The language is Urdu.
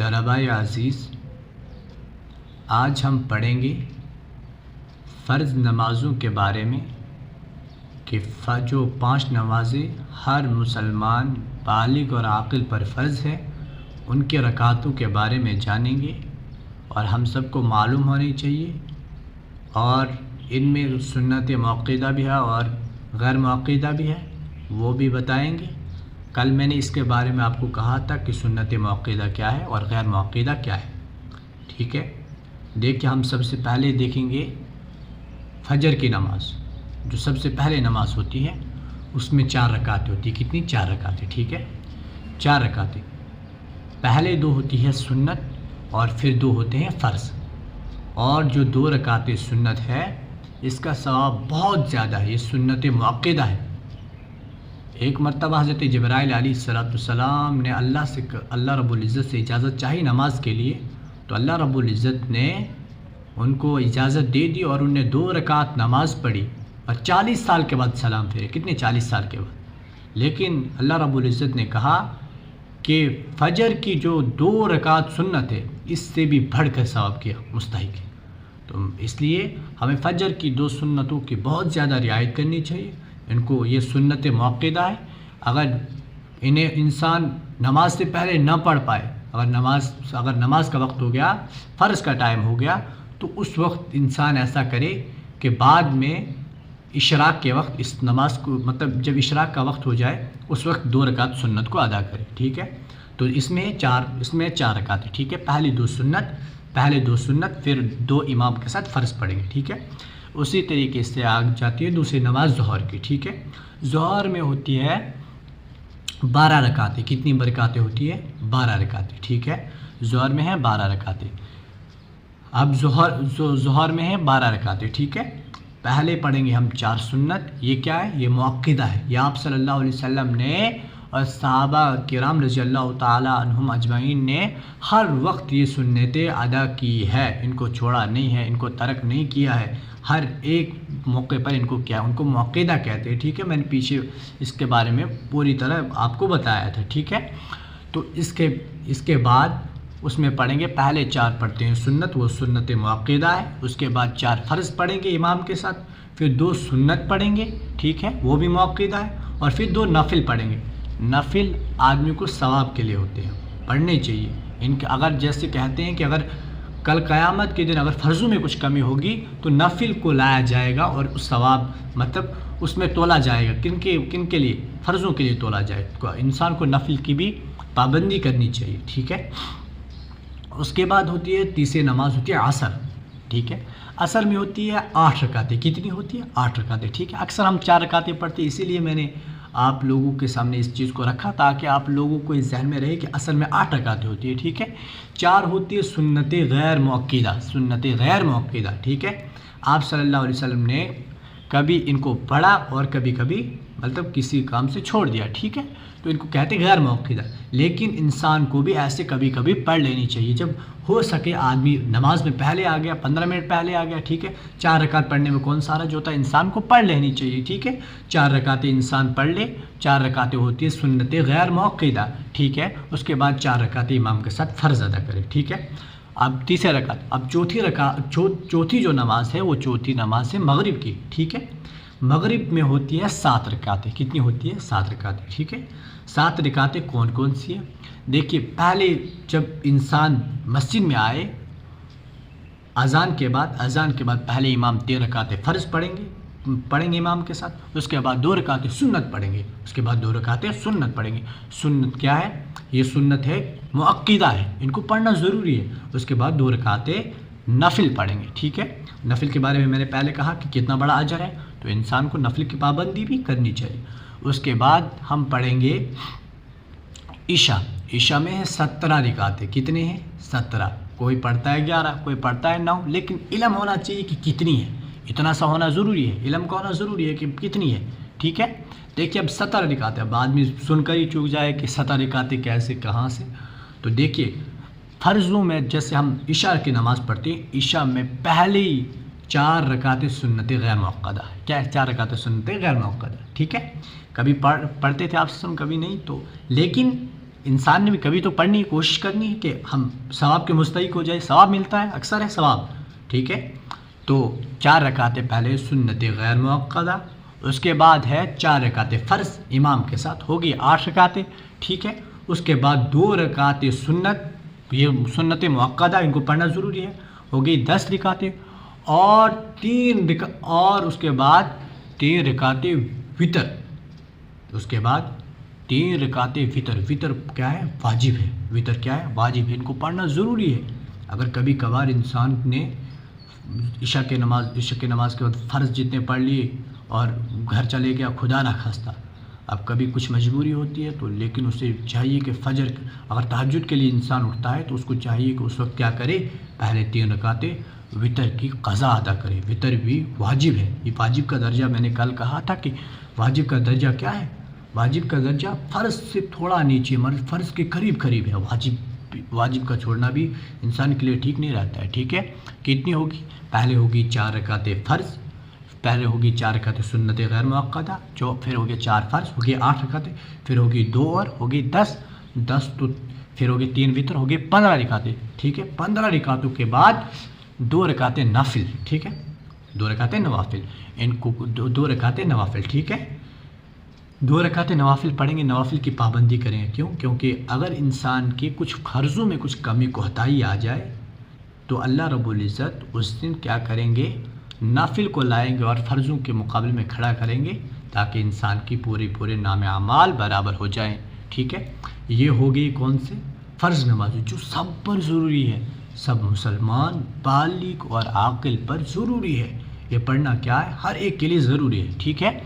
طلباء عزیز، آج ہم پڑھیں گے فرض نمازوں کے بارے میں کہ جو 5 نمازیں ہر مسلمان بالغ اور عاقل پر فرض ہے، ان کے رکعتوں کے بارے میں جانیں گے اور ہم سب کو معلوم ہونی چاہیے، اور ان میں سنت موقدہ بھی ہے اور غیر موقدہ بھی ہے، وہ بھی بتائیں گے۔ کل میں نے اس کے بارے میں آپ کو کہا تھا کہ سنت موقدہ کیا ہے اور غیر موقدہ کیا ہے، ٹھیک ہے۔ دیکھیں، ہم سب سے پہلے دیکھیں گے فجر کی نماز، جو سب سے پہلے نماز ہوتی ہے، اس میں 4 رکعتیں ہوتی ہیں۔ کتنی؟ 4 رکعتیں، ٹھیک ہے، 4 رکعتیں۔ پہلے 2 ہوتی ہے سنت اور پھر 2 ہوتے ہیں فرض، اور جو 2 رکعتیں سنت ہے اس کا ثواب بہت زیادہ ہے، یہ سنت موقدہ ہے۔ ایک مرتبہ حضرت جبرائیل علیہ السلام نے اللہ رب العزت سے اجازت چاہی نماز کے لیے، تو اللہ رب العزت نے ان کو اجازت دے دی اور انہیں 2 رکعت نماز پڑھی، اور 40 سال کے بعد سلام پھیرے۔ کتنے؟ 40 سال کے بعد۔ لیکن اللہ رب العزت نے کہا کہ فجر کی جو 2 رکعت سنت ہے، اس سے بھی بڑھ کر ثواب کیا مستحق ہے۔ تو اس لیے ہمیں فجر کی 2 سنتوں کی بہت زیادہ رعایت کرنی چاہیے۔ ان کو یہ سنت موقدہ ہے، اگر انہیں انسان نماز سے پہلے نہ پڑھ پائے، اگر نماز کا وقت ہو گیا، فرض کا ٹائم ہو گیا، تو اس وقت انسان ایسا کرے کہ بعد میں اشراق کے وقت اس نماز کو، مطلب جب اشراق کا وقت ہو جائے اس وقت 2 رکعت سنت کو ادا کرے، ٹھیک ہے۔ تو اس میں 4 رکعت ہے، ٹھیک ہے۔ پہلے 2 سنت پھر 2 امام کے ساتھ فرض پڑھیں گے، ٹھیک ہے۔ اسی طریقے سے آگ جاتی ہے دوسری نماز ظہر کی، ٹھیک ہے۔ ظہر میں ہوتی ہے 12 رکعتیں۔ کتنی رکعتیں ہوتی ہے؟ 12 رکعتیں، ٹھیک ہے۔ ظہر میں ہے 12 رکعتیں۔ اب ظہر میں ہے 12 رکعتیں، ٹھیک ہے۔ پہلے پڑھیں گے ہم 4 سنت۔ یہ کیا ہے؟ یہ موقدہ ہے، یہ آپ صلی اللہ علیہ وسلم نے اور صحابہ کرام رضی اللہ تعالی عنہم اجمعین نے ہر وقت یہ سنتیں ادا کی ہے، ان کو چھوڑا نہیں ہے، ان کو ترک نہیں کیا ہے، ہر ایک موقع پر ان کو کیا، ان کو موقدہ کہتے ہیں، ٹھیک ہے۔ میں نے پیچھے اس کے بارے میں پوری طرح آپ کو بتایا تھا، ٹھیک ہے۔ تو اس کے بعد اس میں پڑھیں گے، پہلے 4 پڑھتے ہیں سنت، وہ سنت موقدہ ہے، اس کے بعد 4 فرض پڑھیں گے امام کے ساتھ، پھر 2 سنت پڑھیں گے، ٹھیک ہے، وہ بھی موقدہ ہے، اور پھر 2 نفل پڑھیں گے۔ نفل آدمی کو ثواب کے لیے ہوتے ہیں، پڑھنے چاہیے ان کے۔ اگر جیسے کہتے ہیں کہ اگر کل قیامت کے دن اگر فرضوں میں کچھ کمی ہوگی تو نفل کو لایا جائے گا اور اس ثواب مطلب اس میں تولا جائے گا۔ کن کے لیے؟ فرضوں کے لیے تولا جائے گا۔ انسان کو نفل کی بھی پابندی کرنی چاہیے، ٹھیک ہے۔ اس کے بعد ہوتی ہے تیسری نماز، ہوتی ہے عصر، ٹھیک ہے۔ عصر میں ہوتی ہے 8 رکعتیں۔ کتنی ہوتی ہے؟ 8 رکعتیں، ٹھیک ہے۔ اکثر ہم 4 رکعتیں پڑھتے ہیں، اسی لیے میں نے آپ لوگوں کے سامنے اس چیز کو رکھا تاکہ آپ لوگوں کو اس ذہن میں رہے کہ اصل میں 8 رکعتیں ہوتی ہے، ٹھیک ہے۔ 4 ہوتی ہے سنت غیر موقدہ، ٹھیک ہے۔ آپ صلی اللہ علیہ وسلم نے کبھی ان کو پڑھا اور کبھی مطلب کسی کام سے چھوڑ دیا، ٹھیک ہے، تو ان کو کہتے ہیں غیر موقدہ۔ لیکن انسان کو بھی ایسے کبھی پڑھ لینی چاہیے، جب ہو سکے آدمی نماز میں پہلے آ گیا، 15 منٹ پہلے آ گیا، ٹھیک ہے۔ 4 رکعت پڑھنے میں کون سا حرج ہوتا ہے؟ انسان کو پڑھ لینی چاہیے، ٹھیک ہے۔ 4 رکعتیں انسان پڑھ لے، 4 رکعتیں ہوتی ہے سنت غیر موقدہ، ٹھیک ہے۔ اس کے بعد 4 رکعتیں امام کے ساتھ فرض ادا کرے، ٹھیک ہے۔ اب تیسری رکعت، اب چوتھی جو نماز ہے، وہ چوتھی نماز ہے مغرب کی، ٹھیک ہے۔ مغرب میں ہوتی ہے 7 رکعتیں۔ کتنی ہوتی ہے؟ 7 رکعتیں، ٹھیک ہے۔ 7 رکعتیں کون سی ہیں؟ دیکھیے، پہلے جب انسان مسجد میں آئے، اذان کے بعد پہلے امام 3 رکعتیں فرض پڑھیں گے امام کے ساتھ، اس کے بعد 2 رکعتیں سنت پڑھیں گے، اس کے بعد 2 رکعتیں سنت پڑھیں گے۔ سنت کیا ہے؟ یہ سنت ہے مؤکدہ ہے، ان کو پڑھنا ضروری ہے۔ اس کے بعد 2 رکعتیں نفل پڑھیں گے، ٹھیک ہے۔ نفل کے بارے میں میں نے پہلے کہا کہ کتنا بڑا اجر ہے، تو انسان کو نفل کی پابندی بھی کرنی چاہیے۔ اس کے بعد ہم پڑھیں گے عشاء میں ہے 17 رکعتیں۔ کتنے ہیں؟ 17۔ کوئی پڑھتا ہے 11، کوئی پڑھتا ہے 9، لیکن علم ہونا چاہیے کہ کتنی ہے، اتنا سا ہونا ضروری ہے، علم کا ہونا ضروری ہے کہ کتنی ہے، ٹھیک ہے۔ دیکھیے، اب 17 رکعتیں، اب آدمی سن کر ہی چوک جائے کہ 17 رکعتیں کیسے، کہاں سے؟ تو دیکھیے، فرضوں میں جیسے ہم عشاء کی نماز پڑھتے ہیں، عشاء میں پہلی 4 رکعتیں سنت غیر موقدہ ہے۔ کیا ہے؟ 4 رکعتیں سنت غیر موقدہ، ٹھیک ہے۔ کبھی پڑھتے تھے آپ سے، کبھی نہیں، تو لیکن انسان نے بھی کبھی تو پڑھنے کی کوشش کرنی ہے کہ ہم ثواب کے مستحق ہو جائے. ثواب ملتا ہے، اکثر ہے ثواب. ٹھیک ہے، تو 4 رکعتیں پہلے سنت غیر موقدہ، اس کے بعد ہے 4 رکعتیں فرض امام کے ساتھ، ہوگی 8 رکعتیں. ٹھیک ہے، اس کے بعد 2 رکعتیں سنت، یہ سنت موقدہ، ان کو پڑھنا ضروری ہے، ہوگی 10 رکعتیں. اور اور اس کے بعد 3 رکعتیں وطر. اس کے بعد 3 رکعتیں وطر. وطر کیا ہے؟ واجب ہے. وطر کیا ہے؟ واجب ہے. ان کو پڑھنا ضروری ہے. اگر کبھی کبھار انسان نے عشاء کی نماز کے بعد فرض جتنے پڑھ لیے اور گھر چلے گیا، خدا نہ خواستہ اب کبھی کچھ مجبوری ہوتی ہے تو، لیکن اسے چاہیے کہ فجر، اگر تہجد کے لیے انسان اٹھتا ہے تو اس کو چاہیے کہ اس وقت کیا کرے؟ پہلے 3 رکعتیں وطر کی قضا ادا کرے. وطر بھی واجب ہے. یہ واجب کا درجہ، میں نے کل کہا تھا کہ واجب کا درجہ کیا ہے؟ واجب کا درجہ فرض سے تھوڑا نیچے، مگر فرض کے قریب ہے. واجب کا چھوڑنا بھی انسان کے لیے ٹھیک نہیں رہتا ہے. ٹھیک ہے، کتنی ہوگی؟ پہلے ہوگی 4 رکعتیں فرض، پہلے ہوگی 4 رکعتیں سنت غیر موقدہ، جو پھر ہوگی 4 فرض، ہوگی 8 رکعتیں، پھر ہوگی 2 اور ہوگی 10 تو پھر ہوگی 3 وطر، ہوگی 15 رکعتیں. ٹھیک ہے، 15 رکعتوں کے بعد 2 رکعتیں نافل. ٹھیک ہے، 2 رکعتیں نوافل. ان کو 2 رکعتیں نوافل. ٹھیک ہے، 2 رکعتیں نوافل پڑھیں گے. نوافل کی پابندی کریں. کیوں؟ کیونکہ اگر انسان کے کچھ فرضوں میں کچھ کمی کوتاہی آ جائے تو اللہ رب العزت اس دن کیا کریں گے؟ نافل کو لائیں گے اور فرضوں کے مقابلے میں کھڑا کریں گے، تاکہ انسان کی پورے نام اعمال برابر ہو جائیں. ٹھیک ہے، یہ ہوگی کون سے؟ فرض نماز، جو سب پر ضروری ہے، سب مسلمان بالغ اور عاقل پر ضروری ہے. یہ پڑھنا کیا ہے؟ ہر ایک کے لیے ضروری ہے. ٹھیک ہے،